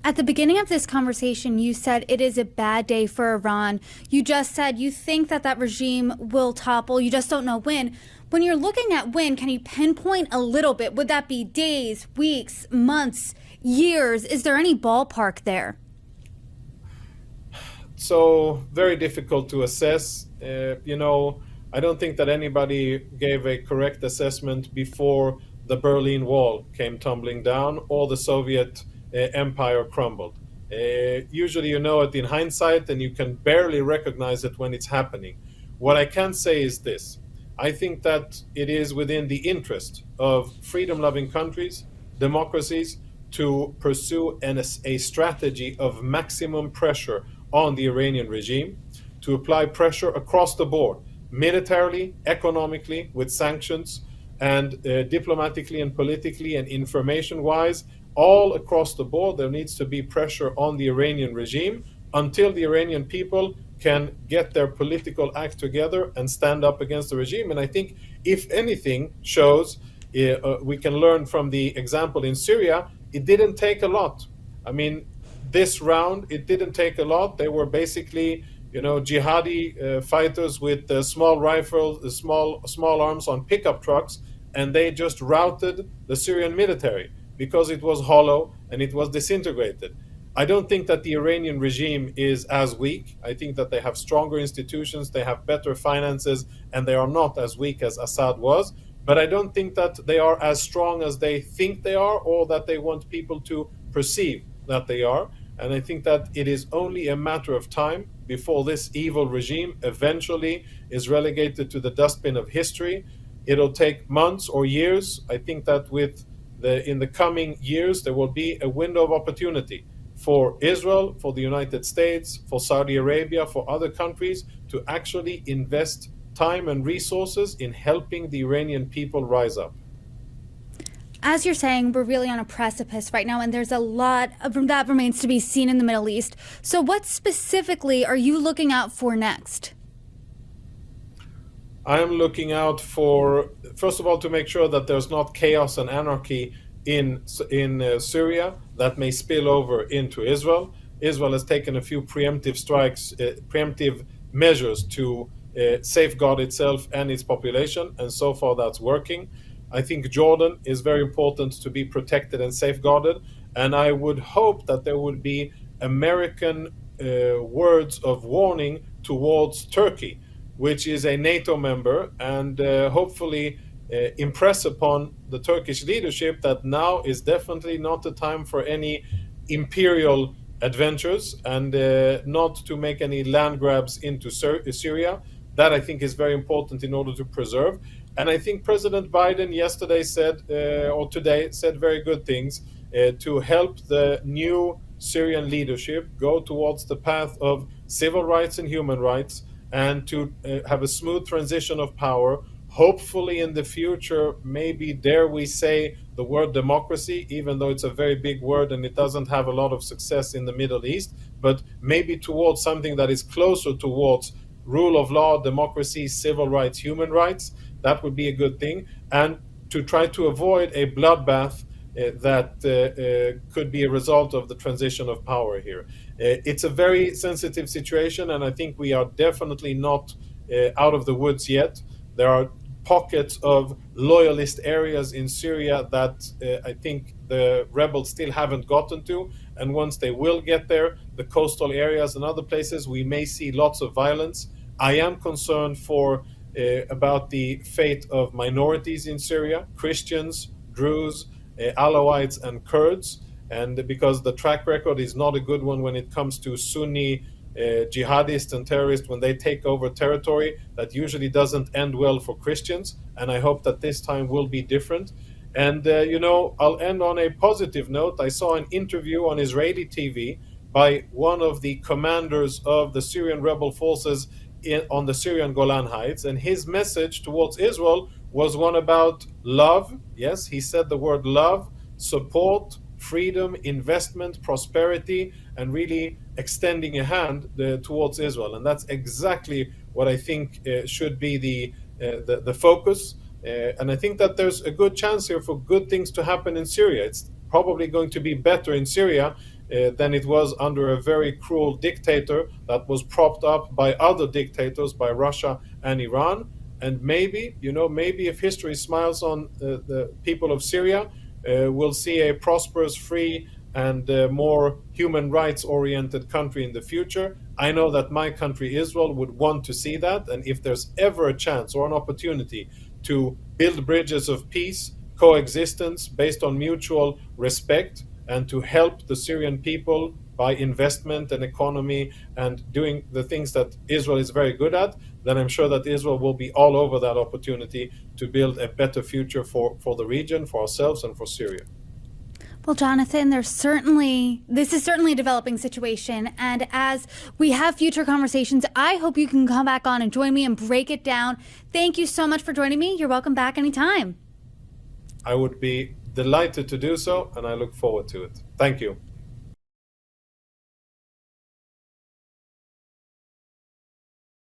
At the beginning of this conversation, you said it is a bad day for Iran. You just said you think that that regime will topple. You just don't know when. When you're looking at when, can you pinpoint a little bit? Would that be days, weeks, months, years? Is there any ballpark there? So very difficult to assess. I don't think that anybody gave a correct assessment before the Berlin Wall came tumbling down or the Soviet empire crumbled. Usually, you know it in hindsight, and you can barely recognize it when it's happening. What I can say is this: I think that it is within the interest of freedom-loving countries, democracies, to pursue a strategy of maximum pressure on the Iranian regime, to apply pressure across the board, militarily, economically, with sanctions, and diplomatically and politically and information wise, all across the board. There needs to be pressure on the Iranian regime until the Iranian people can get their political act together and stand up against the regime. And I think, if anything shows, we can learn from the example in Syria, it didn't take a lot. I mean, this round, it didn't take a lot. They were basically, jihadi fighters with small rifles, small arms on pickup trucks, and they just routed the Syrian military because it was hollow and it was disintegrated. I don't think that the Iranian regime is as weak. I think that they have stronger institutions, they have better finances, and they are not as weak as Assad was. But I don't think that they are as strong as they think they are, or that they want people to perceive that they are. And I think that it is only a matter of time before this evil regime eventually is relegated to the dustbin of history. It'll take months or years. I think that in the coming years, there will be a window of opportunity for Israel, for the United States, for Saudi Arabia, for other countries to actually invest time and resources in helping the Iranian people rise up. As you're saying, we're really on a precipice right now, and there's a lot that remains to be seen in the Middle East. So what specifically are you looking out for next? I am looking out for, first of all, to make sure that there's not chaos and anarchy in Syria that may spill over into Israel. Israel has taken a few preemptive measures to safeguard itself and its population, and so far that's working. I think Jordan is very important to be protected and safeguarded, and I would hope that there would be American words of warning towards Turkey, which is a NATO member, and hopefully impress upon the Turkish leadership that now is definitely not the time for any imperial adventures, and not to make any land grabs into Syria. That, I think, is very important in order to preserve. And I think President Biden yesterday said, or today said, very good things to help the new Syrian leadership go towards the path of civil rights and human rights, and to have a smooth transition of power. Hopefully, in the future, maybe dare we say the word democracy, even though it's a very big word and it doesn't have a lot of success in the Middle East, but maybe towards something that is closer towards rule of law, democracy, civil rights, human rights. That would be a good thing. And to try to avoid a bloodbath that could be a result of the transition of power here. It's a very sensitive situation, and I think we are definitely not out of the woods yet. There are pockets of loyalist areas in Syria that I think the rebels still haven't gotten to. And once they will get there, the coastal areas and other places, we may see lots of violence. I am concerned about the fate of minorities in Syria: Christians, Druze, Alawites, and Kurds. And because the track record is not a good one when it comes to Sunni jihadists and terrorists, when they take over territory, that usually doesn't end well for Christians. And I hope that this time will be different. And, I'll end on a positive note. I saw an interview on Israeli TV by one of the commanders of the Syrian rebel forces on the Syrian Golan Heights. And his message towards Israel was one about love. Yes, he said the word love, support, freedom, investment, prosperity, and really extending a hand towards Israel. And that's exactly what I think should be the focus. And I think that there's a good chance here for good things to happen in Syria. It's probably going to be better in Syria than it was under a very cruel dictator that was propped up by other dictators, by Russia and Iran. And maybe, maybe if history smiles on the people of Syria, we'll see a prosperous, free, and more human rights oriented country in the future. I know that my country, Israel, would want to see that. And if there's ever a chance or an opportunity to build bridges of peace, coexistence based on mutual respect, and to help the Syrian people by investment and economy and doing the things that Israel is very good at, then I'm sure that Israel will be all over that opportunity to build a better future for the region, for ourselves, and for Syria. Well, Jonathan, this is certainly a developing situation. And as we have future conversations, I hope you can come back on and join me and break it down. Thank you so much for joining me. You're welcome back anytime. I would be delighted to do so, and I look forward to it. Thank you.